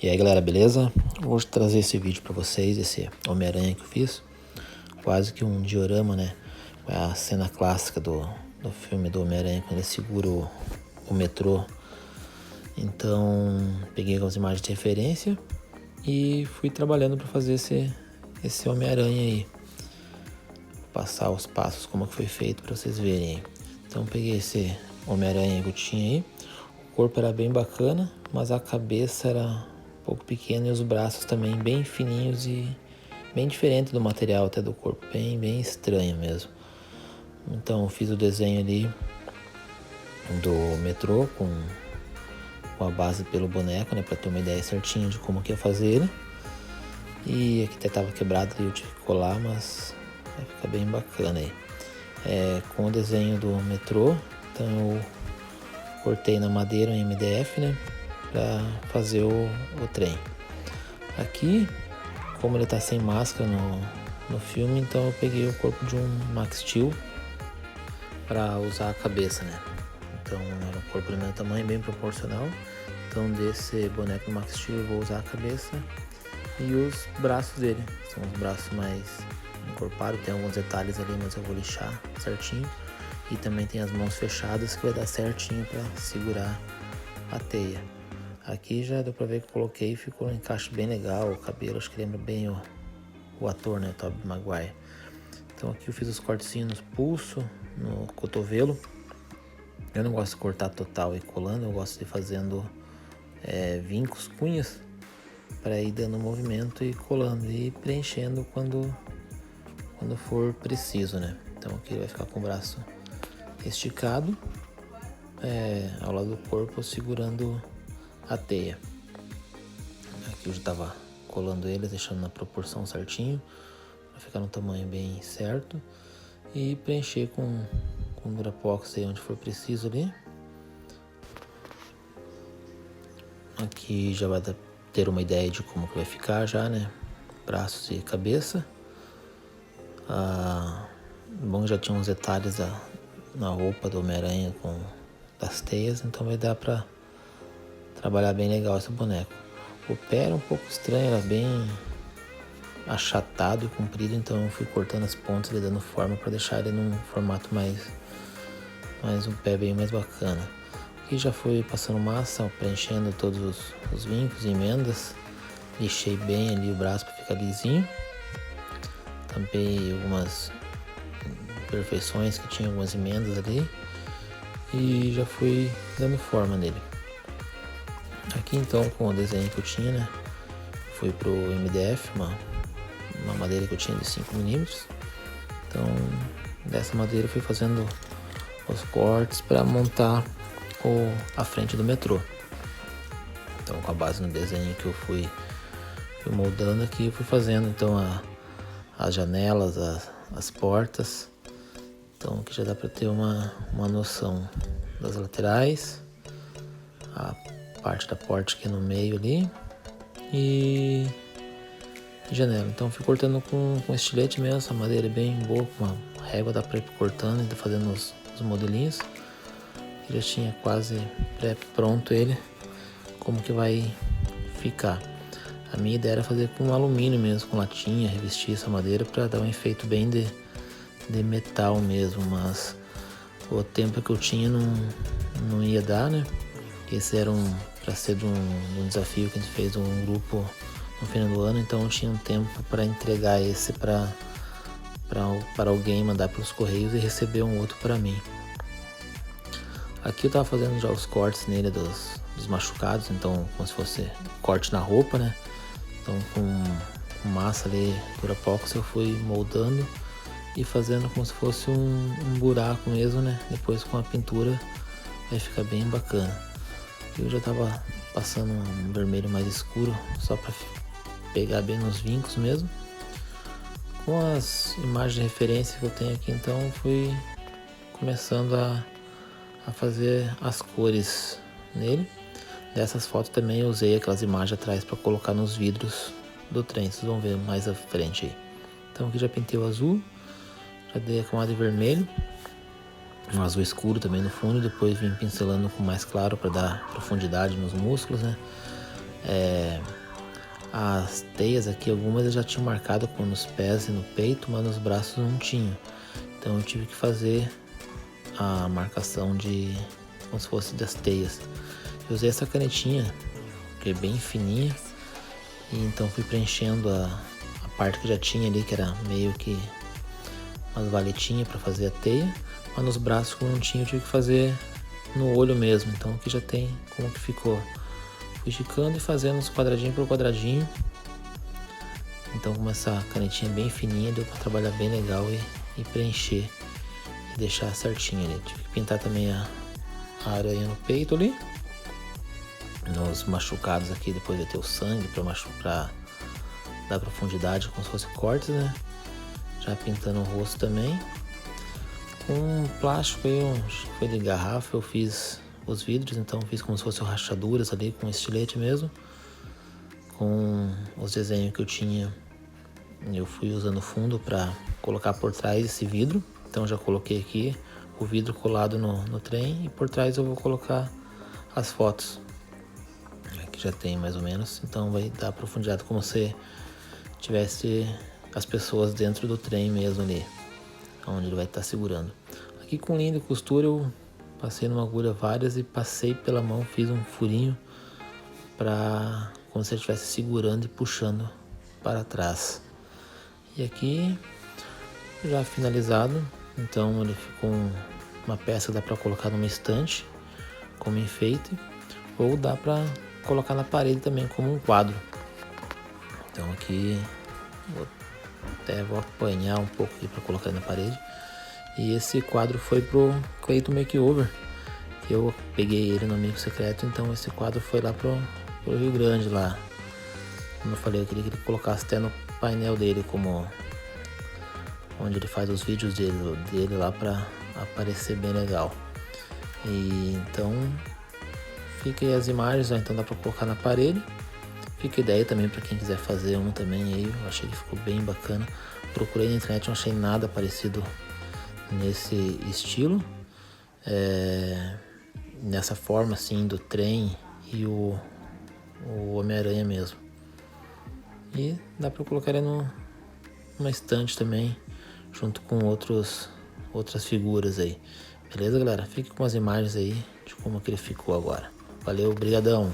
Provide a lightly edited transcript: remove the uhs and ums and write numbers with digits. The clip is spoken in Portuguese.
E aí galera, beleza? Vou trazer esse vídeo pra vocês, esse Homem-Aranha que eu fiz. Quase que um diorama, né? É a cena clássica do filme do Homem-Aranha, quando ele segura o metrô. Então, peguei algumas imagens de referência e fui trabalhando pra fazer esse Homem-Aranha aí. Passar os passos, como que foi feito pra vocês verem aí. Então, peguei esse Homem-Aranha que eu tinha aí. O corpo era bem bacana, mas a cabeça era um pouco pequena e os braços também bem fininhos e bem diferente do material até do corpo, bem estranho mesmo. Então eu fiz o desenho ali do metrô com a base pelo boneco, né, para ter uma ideia certinha de como que ia fazer ele. E aqui até tava quebrado ali, eu tive que colar, mas vai ficar bem bacana aí. Com o desenho do metrô, então eu cortei na madeira em MDF, né, para fazer o trem. Aqui, como ele tá sem máscara no filme, então eu peguei o corpo de um Max Steel para usar a cabeça, né. Então era um corpo do meu tamanho, bem proporcional. Então desse boneco Max Steel eu vou usar a cabeça e os braços dele. São os braços mais encorpados, tem alguns detalhes ali, mas eu vou lixar certinho. E também tem as mãos fechadas que vai dar certinho para segurar a teia. Aqui já deu pra ver que eu coloquei, ficou um encaixe bem legal, o cabelo acho que lembra bem o ator, né, Tobey Maguire. Então aqui eu fiz os cortezinhos no pulso, no cotovelo. Eu não gosto de cortar total e colando, eu gosto de ir fazendo vincos, cunhas, para ir dando movimento e colando e preenchendo quando for preciso, né. Então aqui ele vai ficar com o braço esticado, ao lado do corpo, segurando a teia. Aqui eu já estava colando eles, deixando na proporção certinho, para ficar no tamanho bem certo, e preencher com Durapox aí onde for preciso ali. Aqui já vai ter uma ideia de como que vai ficar já, né, braços e cabeça. Bom, já tinha uns detalhes na roupa do Homem-Aranha com das teias, então vai dar pra trabalhar bem legal esse boneco. O pé era um pouco estranho, era bem achatado e comprido, então eu fui cortando as pontas e dando forma para deixar ele num formato mais um pé bem mais bacana. Aqui já fui passando massa, preenchendo todos os vincos e emendas, lixei bem ali o braço para ficar lisinho, tampei algumas imperfeições que tinha, algumas emendas ali, e já fui dando forma nele. Aqui então, com o desenho que eu tinha, né, fui pro MDF, uma madeira que eu tinha de 5mm. Então dessa madeira eu fui fazendo os cortes para montar a frente do metrô. Então com a base no desenho que eu fui moldando aqui, eu fui fazendo então as janelas, as portas. Então aqui já dá para ter uma noção das laterais, a parte da porta aqui no meio ali e janela. Então fui cortando com estilete mesmo, essa madeira é bem boa, com uma régua dá para ir cortando e fazendo os modelinhos. Já tinha quase pré-pronto ele, como que vai ficar. A minha ideia era fazer com alumínio mesmo, com latinha, revestir essa madeira para dar um efeito bem de metal mesmo, mas o tempo que eu tinha não ia dar, né? Esse era para ser de um desafio que a gente fez um grupo no final do ano, então eu tinha um tempo para entregar esse para alguém, mandar pelos correios e receber um outro para mim. Aqui eu tava fazendo já os cortes nele dos machucados, então como se fosse corte na roupa, né? Então com massa ali, Durapox, eu fui moldando e fazendo como se fosse um buraco mesmo, né? Depois com a pintura vai ficar bem bacana. Eu já tava passando um vermelho mais escuro, só para pegar bem nos vincos mesmo. Com as imagens de referência que eu tenho aqui, então fui começando a fazer as cores nele. Dessas fotos também eu usei aquelas imagens atrás para colocar nos vidros do trem, vocês vão ver mais à frente aí. Então aqui já pintei o azul, já dei a camada de vermelho, um azul escuro também no fundo, depois vim pincelando com mais claro para dar profundidade nos músculos, né. As teias aqui, algumas eu já tinha marcado nos pés e no peito, mas nos braços não tinha. Então eu tive que fazer a marcação como se fosse das teias. Eu usei essa canetinha, que é bem fininha, e então fui preenchendo a parte que já tinha ali, que era meio que umas valetinhas para fazer a teia, mas nos braços, como não tinha, eu tive que fazer no olho mesmo. Então aqui já tem como que ficou. Fui esticando e fazendo os quadradinho por quadradinho. Então, com essa canetinha bem fininha, deu para trabalhar bem legal e preencher e deixar certinho ali. Tive que pintar também a aranha no peito ali, nos machucados aqui, depois de ter o sangue para dar profundidade, como se fosse cortes, né? Já pintando o rosto também. Com plástico aí, foi de garrafa, eu fiz os vidros, então fiz como se fossem rachaduras ali com estilete mesmo. Com os desenhos que eu tinha, eu fui usando fundo para colocar por trás esse vidro. Então já coloquei aqui o vidro colado no trem e por trás eu vou colocar as fotos. Aqui já tem mais ou menos, então vai dar profundidade como se tivesse as pessoas dentro do trem mesmo ali, onde ele vai estar segurando. Aqui com linha de costura eu passei numa agulha várias e passei pela mão, fiz um furinho para como se ele estivesse segurando e puxando para trás. E aqui já finalizado, então ele ficou uma peça que dá para colocar numa estante como enfeite, ou dá para colocar na parede também como um quadro. Então aqui vou apanhar um pouco aqui para colocar na parede. E esse quadro foi pro Clayton Makeover, que eu peguei ele no Amigo Secreto, então esse quadro foi lá pro Rio Grande lá. Como eu falei, eu queria que ele colocasse até no painel dele, como onde ele faz os vídeos dele lá, para aparecer bem legal. E então fica aí as imagens, então dá para colocar na parede. Fica ideia também para quem quiser fazer um também aí, eu achei que ficou bem bacana. Procurei na internet, não achei nada parecido nesse estilo, nessa forma assim do trem e o Homem-Aranha mesmo. E dá para colocar ele numa estante também, junto com outras figuras aí. Beleza, galera? Fique com as imagens aí de como que ele ficou agora. Valeu, brigadão!